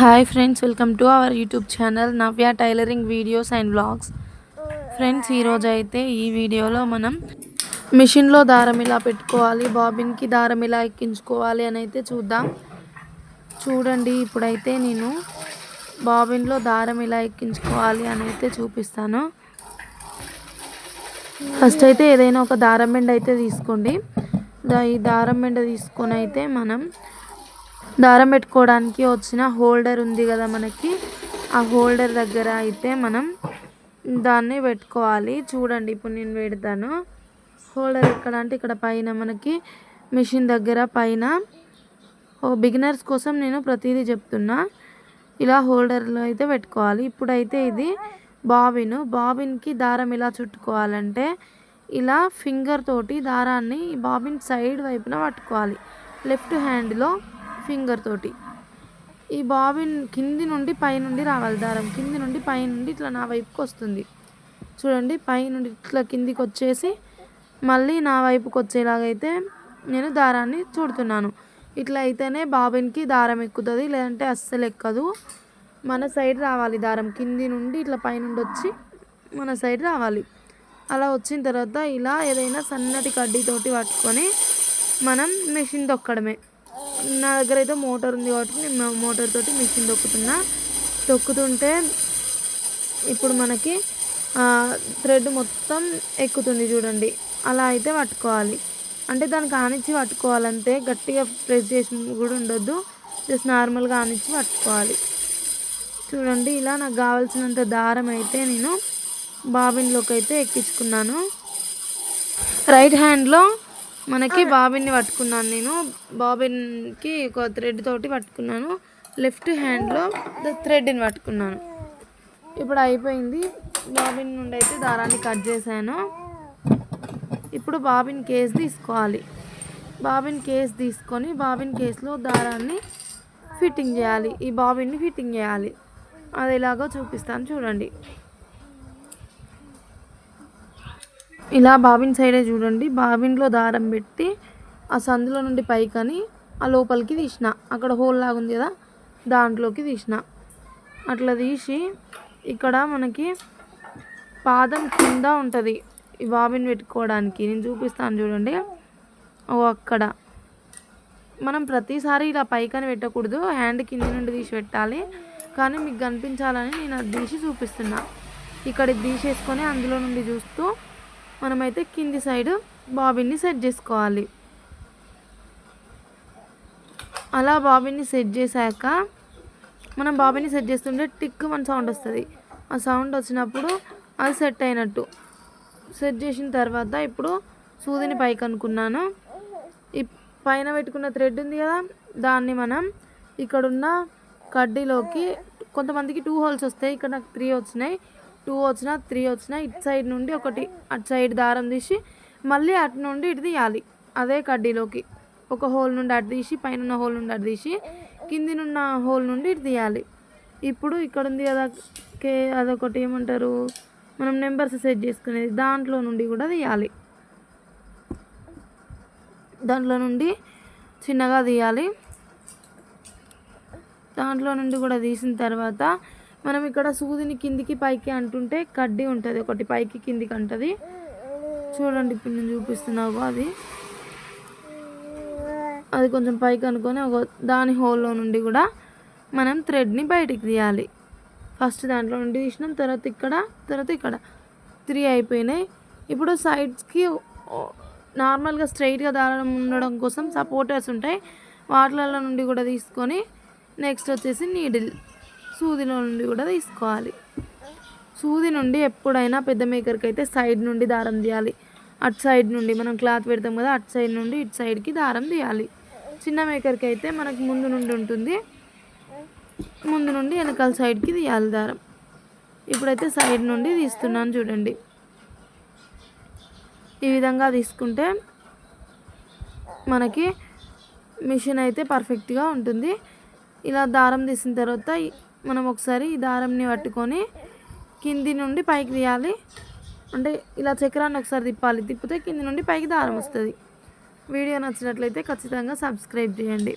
Hi friends, welcome to our YouTube channel Navya tailoring videos and vlogs. Friends, ఈరోజు అయితే ఈ వీడియోలో మనం మిషన్లో దారం ఇలా పెట్టుకోవాలి, బాబిన్కి దారం ఇలా ఎక్కించుకోవాలి అని అయితే చూద్దాం. చూడండి, ఇప్పుడైతే నేను బాబిన్లో దారం ఇలా ఎక్కించుకోవాలి అని అయితే చూపిస్తాను. ఫస్ట్ అయితే ఏదైనా ఒక దారం బెండ అయితే తీసుకోండి. ఈ దారం బెండ తీసుకొని అయితే మనం దారం పెట్టుకోవడానికి వచ్చిన హోల్డర్ ఉంది కదా మనకి, ఆ హోల్డర్ దగ్గర అయితే మనం దాన్ని పెట్టుకోవాలి. చూడండి, ఇప్పుడు నేను పెడతాను. హోల్డర్ ఎక్కడ అంటే ఇక్కడ పైన మనకి మిషన్ దగ్గర పైన. బిగినర్స్ కోసం నేను ప్రతిదీ చెప్తున్నా. ఇలా హోల్డర్లో అయితే పెట్టుకోవాలి. ఇప్పుడైతే ఇది బాబిన్కి దారం ఇలా చుట్టుకోవాలంటే ఇలా ఫింగర్ తోటి దారాన్ని బాబిన్ సైడ్ వైపున పట్టుకోవాలి. లెఫ్ట్ హ్యాండ్లో ఫింగర్ తోటి ఈ బాబిన్ కింది నుండి పై నుండి రావాలి. దారం కింది నుండి పై నుండి ఇట్లా నా వైపుకి వస్తుంది. చూడండి, పై నుండి ఇట్లా కిందికి వచ్చేసి మళ్ళీ నా వైపుకి వచ్చేలాగైతే నేను దారాన్ని చుడుతున్నాను. ఇట్లా అయితేనే బాబిన్కి దారం ఎక్కుతుంది, లేదంటే అస్సలు ఎక్కదు. మన సైడ్ రావాలి దారం, కింది నుండి ఇట్లా పై నుండి వచ్చి మన సైడ్ రావాలి. అలా వచ్చిన తర్వాత ఇలా ఏదైనా సన్నటి కడ్డీతోటి పట్టుకొని మనం మెషిన్ తొక్కడమే. నా దగ్గర అయితే మోటార్ ఉంది కాబట్టి నేను మోటార్ తోటి మిషన్ తొక్కుతుంటే ఇప్పుడు మనకి థ్రెడ్ మొత్తం ఎక్కుతుంది. చూడండి, అలా అయితే పట్టుకోవాలి. అంటే దానికి ఆనిచ్చి పట్టుకోవాలంటే గట్టిగా ప్రెస్ చేసి కూడా ఉండొద్దు, జస్ట్ నార్మల్గా ఆనిచ్చి పట్టుకోవాలి. చూడండి, ఇలా నాకు కావాల్సినంత దారం అయితే నేను బాబిన్లోకి అయితే ఎక్కించుకున్నాను. రైట్ హ్యాండ్లో మనకి బాబిన్ని పట్టుకున్నాను. నేను బాబిన్కి ఒక థ్రెడ్ తోటి పట్టుకున్నాను, లెఫ్ట్ హ్యాండ్లో థ్రెడ్ని పట్టుకున్నాను. ఇప్పుడు అయిపోయింది. బాబిన్ నుండి అయితే దారాన్ని కట్ చేశాను. ఇప్పుడు బాబిన్ కేస్ తీసుకోవాలి. బాబిన్ కేస్ తీసుకొని బాబిన్ కేస్లో దారాన్ని ఫిట్టింగ్ చేయాలి. ఈ బాబిన్ని ఫిట్టింగ్ చేయాలి. అది ఎలాగో చూపిస్తాను చూడండి. ఇలా బాబిన్ సైడే చూడండి, బాబిన్లో దారం పెట్టి ఆ సందులో నుండి పైకని ఆ లోపలికి తీసిన, అక్కడ హోల్ లాగా ఉంది కదా దాంట్లోకి తీసిన. అట్లా తీసి ఇక్కడ మనకి పాదం కింద ఉంటుంది ఈ బాబిన్ పెట్టుకోవడానికి. నేను చూపిస్తాను చూడండి. అక్కడ మనం ప్రతిసారి ఇలా పైకని పెట్టకూడదు, హ్యాండ్ కింది నుండి తీసి పెట్టాలి. కానీ మీకు కనిపించాలని నేను అది తీసి చూపిస్తున్నా. ఇక్కడ తీసేసుకొని అందులో నుండి చూస్తూ మనమైతే కింది సైడ్ బాబిన్ని సెట్ చేసుకోవాలి. అలా బాబిన్ని సెట్ చేశాక మనం బాబిన్ని సెట్ చేస్తుంటే టిక్ మన సౌండ్ వస్తుంది. ఆ సౌండ్ వచ్చినప్పుడు అది సెట్ అయినట్టు. సెట్ చేసిన తర్వాత ఇప్పుడు సూదిని పైకి అనుకున్నాను. ఈ పైన పెట్టుకున్న థ్రెడ్ ఉంది కదా, దాన్ని మనం ఇక్కడున్న కడ్డీలోకి, కొంతమందికి 2 హోల్స్ వస్తాయి, ఇక్కడ నాకు 3 వచ్చినాయి. 2 వచ్చినా 3 వచ్చినా ఇటు సైడ్ నుండి ఒకటి అటు సైడ్ దారం తీసి మళ్ళీ అటు నుండి ఇటు తీయాలి. అదే కడ్డీలోకి ఒక హోల్ నుండి అటు తీసి, పైన హోల్ నుండి అటు తీసి, కింది నున్న హోల్ నుండి ఇటు తీయాలి. ఇప్పుడు ఇక్కడ ఉంది కదా అదొకటి ఏమంటారు, మనం నెంబర్స్ సెట్ చేసుకునేది, దాంట్లో నుండి కూడా తీయాలి. దాంట్లో నుండి చిన్నగా తీయాలి. దాంట్లో నుండి కూడా తీసిన తర్వాత మనం ఇక్కడ సూదిని కిందికి పైకి అంటుంటే కడ్డీ ఉంటుంది ఒకటి, పైకి కిందికి అంటుంది. చూడండి, ఇప్పుడు నేను చూపిస్తున్నావు, అది కొంచెం పైకి అనుకొని దాని హోల్లో నుండి కూడా మనం థ్రెడ్ని బయటికి తీయాలి. ఫస్ట్ దాంట్లో నుండి తీసినాం, తర్వాత ఇక్కడ 3 అయిపోయినాయి. ఇప్పుడు సైడ్స్కి నార్మల్గా స్ట్రైట్గా దారం ఉండడం కోసం సపోర్టర్స్ ఉంటాయి, వాటిలలో నుండి కూడా తీసుకొని నెక్స్ట్ వచ్చేసి నీడిల్ సూదిలో నుండి కూడా తీసుకోవాలి. సూది నుండి ఎప్పుడైనా పెద్ద మేకర్కి అయితే సైడ్ నుండి దారం తీయాలి. అటు సైడ్ నుండి మనం క్లాత్ పెడతాం కదా, అటు సైడ్ నుండి ఇటు సైడ్కి దారం తీయాలి. చిన్న మేకర్కి అయితే మనకు ముందు నుండి ఉంటుంది, ముందు నుండి వెనకాల సైడ్కి తీయాలి దారం. ఇప్పుడైతే సైడ్ నుండి తీస్తున్నాను చూడండి. ఈ విధంగా తీసుకుంటే మనకి మిషన్ అయితే పర్ఫెక్ట్గా ఉంటుంది. ఇలా దారం తీసిన తర్వాత మనం ఒకసారి ఈ దారంని పట్టుకొని కింది నుండి పైకి తీయాలి. అంటే ఇలా చక్రాన్ని ఒకసారి తిప్పాలి, తిప్పితే కింది నుండి పైకి దారం వస్తుంది. వీడియో నచ్చినట్లయితే ఖచ్చితంగా సబ్స్క్రైబ్ చేయండి.